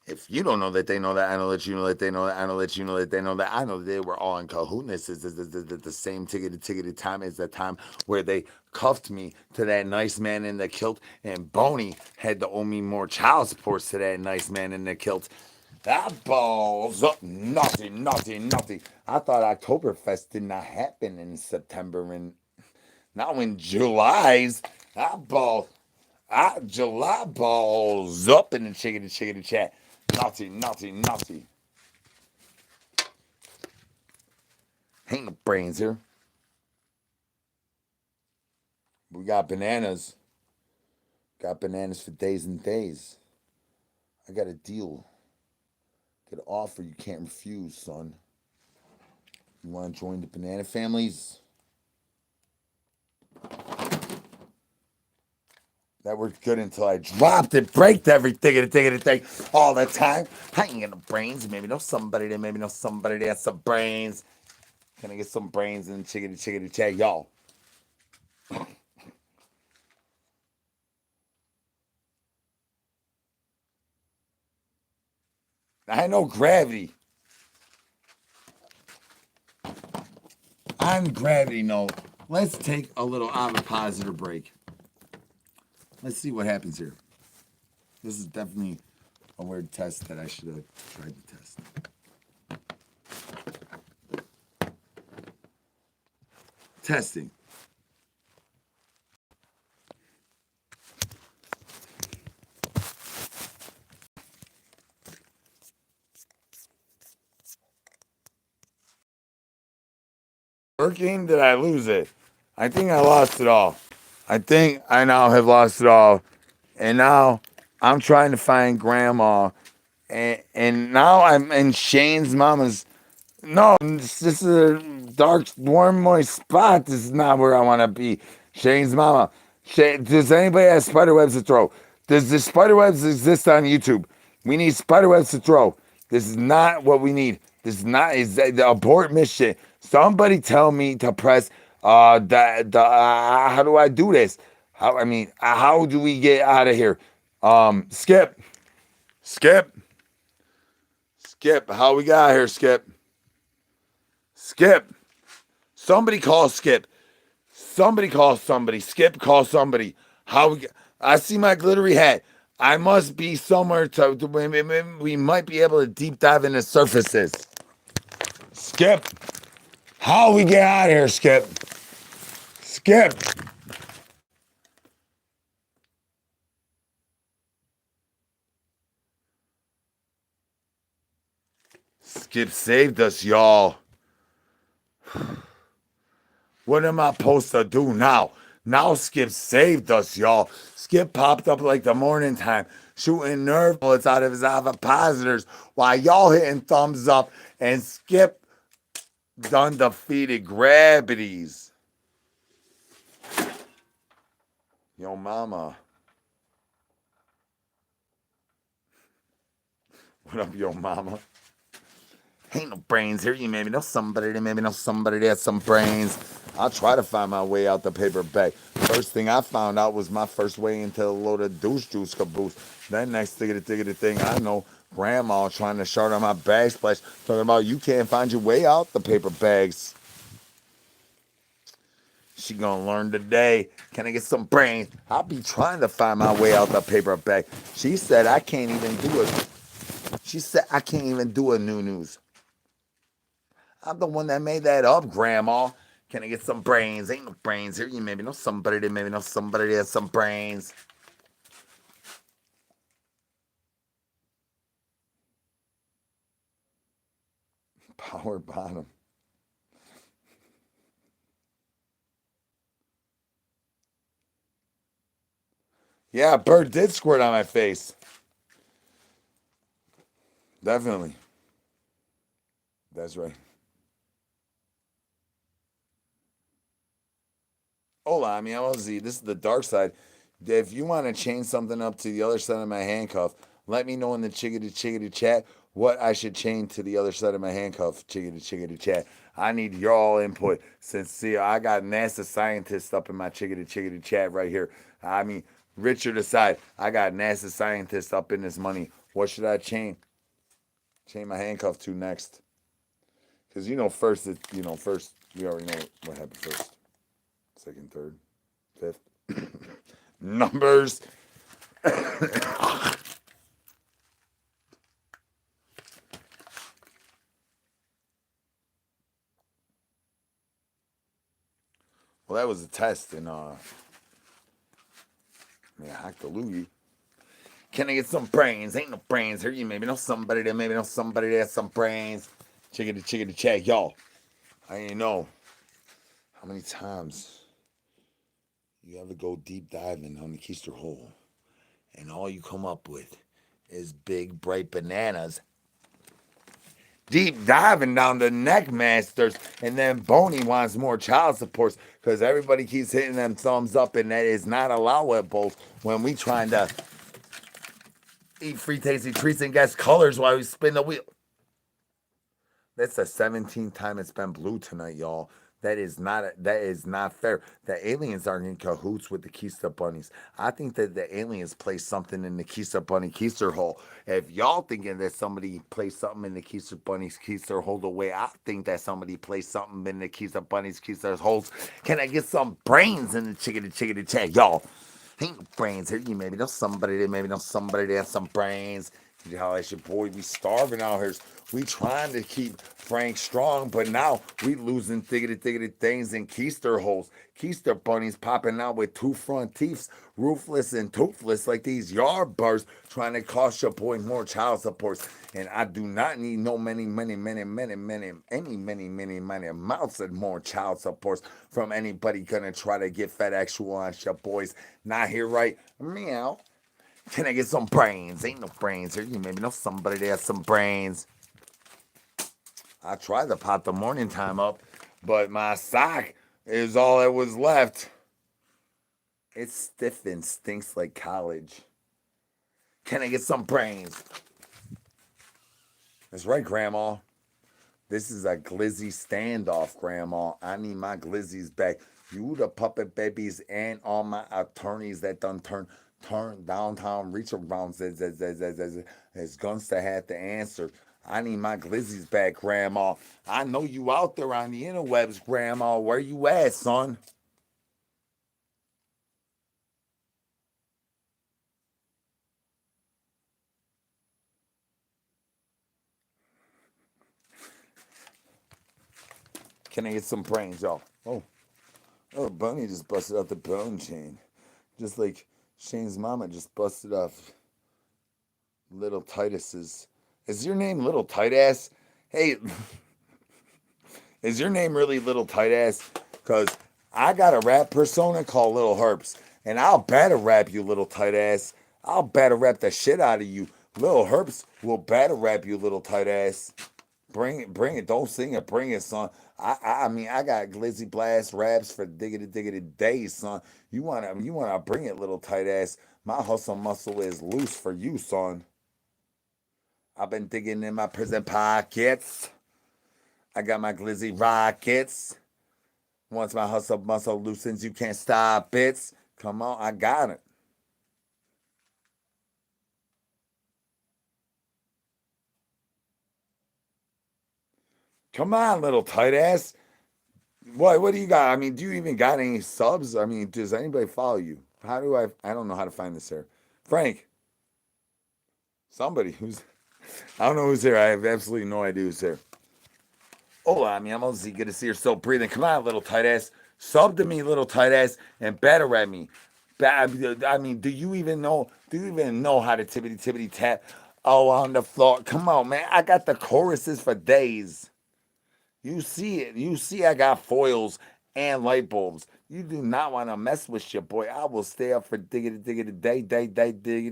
If you don't know that they know that, I know that you know that they know that, I know that you know that they know that, I know that they were all in cahootness. It's the same tickety time as the time where they cuffed me to that nice man in the kilt, and Bony had to owe me more child support to that nice man in the kilt. That balls up, naughty. I thought Oktoberfest did not happen in September, and now in July's. That ball, July balls up in the chickity chat. Naughty. Ain't no brains here. We got bananas. Got bananas for days and days. I got a deal. Got an offer you can't refuse, son. You want to join the banana families? That worked good until I dropped it, breaked everything all the time. I ain't got no brains. Maybe know somebody that has some brains. Can I get some brains in chickity chat, y'all? I know gravity. On gravity note, let's take a little ovipositor break. Let's see what happens here. This is definitely a weird test that I should have tried to test. Testing. Working? Did I lose it? I think I lost it all. I think I now have lost it all. And now I'm trying to find grandma. And now I'm in Shane's mama's. No, this is a dark, warm, moist spot. This is not where I want to be. Shane's mama. Does anybody have spider webs to throw? Does the spider webs exist on YouTube? We need spider webs to throw. This is not what we need. This is not is the abort mission. Somebody tell me to press how do I do this? How do we get out of here? Skip. Skip. How we got here, Skip? Skip. Somebody call Skip. Somebody call somebody. Skip, call somebody. How we? I see my glittery hat. I must be somewhere we might be able to deep dive into surfaces. Skip. How we get out of here, Skip? Skip. Skip saved us, y'all. What am I supposed to do now? Now Skip saved us, y'all. Skip popped up like the morning time, shooting nerve bullets out of his ovipositors while y'all hitting thumbs up, and Skip done defeated gravities. Yo, mama. What up, yo, mama? Ain't no brains here. You maybe know somebody that has some brains. I'll try to find my way out the paper bag. First thing I found out was my first way into a load of douche juice caboose. Then next thing I know, grandma trying to short on my bag splash, talking about you can't find your way out the paper bags. She gonna learn today. Can I get some brains? I'll be trying to find my way out the paper bag. She said I can't even do it. She said I can't even do a new news. I'm the one that made that up, Grandma. Can I get some brains? Ain't no brains here. You maybe know somebody that has some brains. Power bottom. Yeah, bird did squirt on my face. Definitely. That's right. Hola, mi amo Z. This is the dark side. If you want to change something up to the other side of my handcuff, let me know in the chickadee chickadee chat what I should change to the other side of my handcuff. Chickadee chickadee chat. I need your all input. Since see, I got NASA scientists up in my chickadee chickadee chat right here. I mean, Richard aside, I got NASA scientists up in this money. What should I change my handcuff to next? Because first first we already know what happened first, second, third, fifth. Numbers. Well, that was a test, and yeah, hack the loogie. Can I get some brains? Ain't no brains here. You maybe know somebody that maybe know somebody that has some brains. Chickadee check, y'all. I ain't know how many times you ever go deep diving on the keister hole, and all you come up with is big bright bananas deep diving down the neck masters, and then Bony wants more child supports because everybody keeps hitting them thumbs up, and that is not allowable when we trying to eat free tasty treats and guess colors while we spin the wheel. That's the 17th time it's been blue tonight, y'all. That is not fair. The aliens are in cahoots with the Keister bunnies. I think that the aliens placed something in the Keister bunny Keister hole. If y'all thinking that somebody placed something in the Keister bunny's Keister hole the way I think that somebody placed something in the Keister bunny's Keister holes, can I get some brains in the chickadee check, y'all? Ain't no brains here. You maybe know somebody that has some brains. Y'all, that's your boy. We starving out here. We trying to keep Frank strong, but now we losing thiggity things in keister holes. Keister bunnies popping out with two front teeth, roofless and toothless like these yard bars, trying to cost your boy more child supports. And I do not need no many amounts of more child supports from anybody gonna try to get fed actual on your boys. Not here, right? Meow. Can I get some brains? Ain't no brains here. You maybe know somebody that has some brains. I tried to pot the morning time up, but my sock is all that was left. It's stiff and stinks like college. Can I get some brains? That's right, Grandma. This is a glizzy standoff, Grandma. I need my glizzies back. You the puppet babies and all my attorneys that done turn downtown reach arounds as guns to have to answer. I need my glizzies back, Grandma. I know you out there on the interwebs, Grandma. Where you at, son? Can I get some brains, y'all? Oh, Bony just busted out the bone chain. Just like Shane's mama just busted off Little Titus's. Is your name Little Tight Hey, is your name really Little Tight Because I got a rap persona called Little Herps, and I'll battle rap you, Little Tight. I'll battle rap the shit out of you. Little Herps will battle rap you, Little Tight. Bring it. Don't sing it. Bring it, son. I mean, I got glizzy blast raps for diggity days, son. You wanna bring it, Little Tight. My hustle muscle is loose for you, son. I've been digging in my prison pockets. I got my glizzy rockets. Once my hustle muscle loosens, you can't stop it. Come on, I got it. Come on, little tight. What do you got? I mean, do you even got any subs? I mean, does anybody follow you? How do I don't know how to find this here. Frank, somebody who's I don't know who's here. I have absolutely no idea who's here. Hola, mi amo. Z, good to see you're still breathing. Come on, little tight. Sub to me, little tight, and batter at me. I mean, do you even know? Do you even know how to tippity tap? Oh, on the floor. Come on, man. I got the choruses for days. You see it. You see I got foils and light bulbs. You do not want to mess with your boy. I will stay up for diggity diggity day, diggity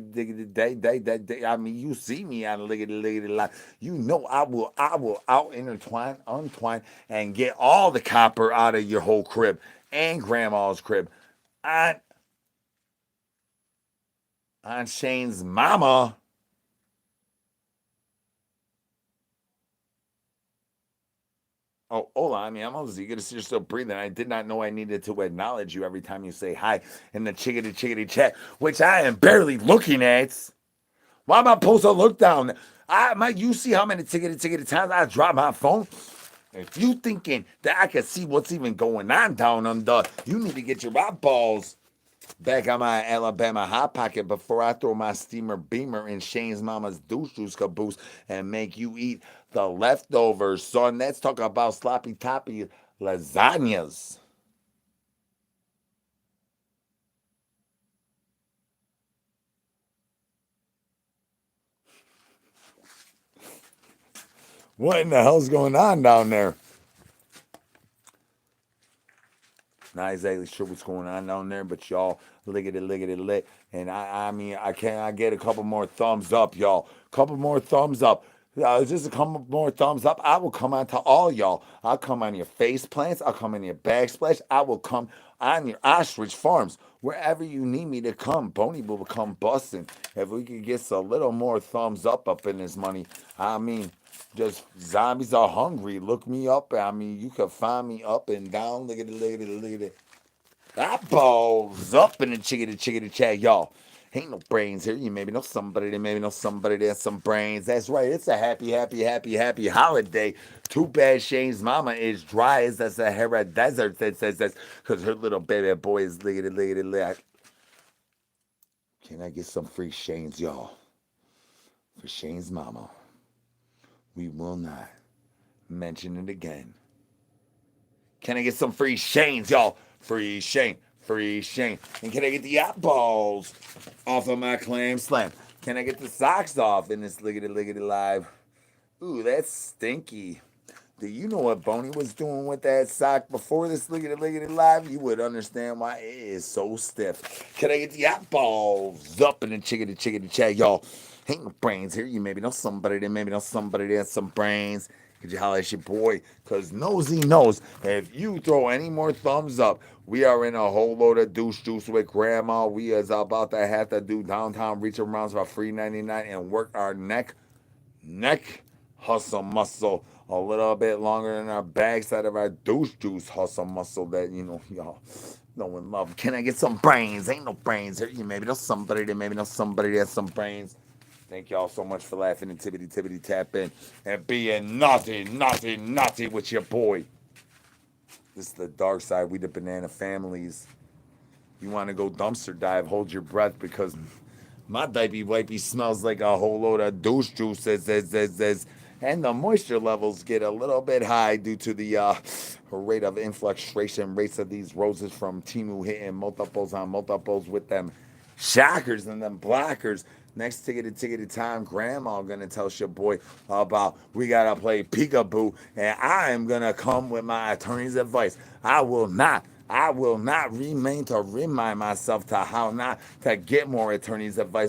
day. I mean, you see me on liggity live. You know I will out intertwine, untwine, and get all the copper out of your whole crib and grandma's crib. On on Shane's mama. Oh, hold on. I mean, I'm obviously good to see you're still breathing. I did not know I needed to acknowledge you every time you say hi in the chickadee chickadee chat, which I am barely looking at. Why am I supposed to look down? You see how many tickety tickety times I drop my phone? If you thinking that I can see what's even going on down under, you need to get your eyeballs back on my Alabama hot pocket before I throw my steamer beamer in Shane's mama's douche juice caboose and make you eat the leftovers, son. Let's talk about sloppy toppy lasagnas. What in the hell's going on down there? Not exactly sure what's going on down there, but y'all lickety lit. And I mean, I get a couple more thumbs up, y'all. Couple more thumbs up. Just a couple more thumbs up. I will come on to all y'all. I'll come on your face plants. I'll come on your backsplash. I will come on your ostrich farms. Wherever you need me to come, Bony will come busting. If we could get a little more thumbs up in this money, I mean, just zombies are hungry. Look me up. I mean, you can find me up and down. Look at it. Eyeballs up in the chickadee chat, y'all. Ain't no brains here. You maybe know somebody. They maybe know somebody. There's some brains. That's right. It's a happy holiday. Too bad Shane's mama is dry as the Sahara Desert. Says because her little baby boy is lickety. Can I get some free Shane's, y'all? For Shane's mama. We will not mention it again. Can I get some free Shane's, y'all? Free Shane. Free Shane. And can I get the eyeballs off of my clam slam? Can I get the socks off in this lickety live? Ooh, that's stinky. Do you know what Bony was doing with that sock before this lickety live? You would understand why it is so stiff. Can I get the eyeballs up in the chickadee chat, y'all? Ain't no brains here. You maybe know somebody there, maybe know somebody there, some brains. Could you holler at your boy? Because Nosy knows if you throw any more thumbs up, we are in a whole load of douche juice with grandma. We is about to have to do downtown reach arounds for free 99 and work our neck hustle muscle a little bit longer than our backside of our douche juice hustle muscle that, y'all know and love. Can I get some brains? Ain't no brains here. You maybe know somebody there, maybe know somebody that has some brains. Thank y'all so much for laughing and tippity tap in and being naughty with your boy. This is the dark side. We the banana families. You want to go dumpster dive, hold your breath because my diaper wipey smells like a whole load of douche juice. And the moisture levels get a little bit high due to the rate of infiltration rates of these roses from Timu hitting multiples on multiples with them shockers and them blockers. Next tickety time, grandma gonna tell your boy about we gotta play peekaboo, and I am gonna come with my attorney's advice. I will not remain to remind myself to how not to get more attorney's advice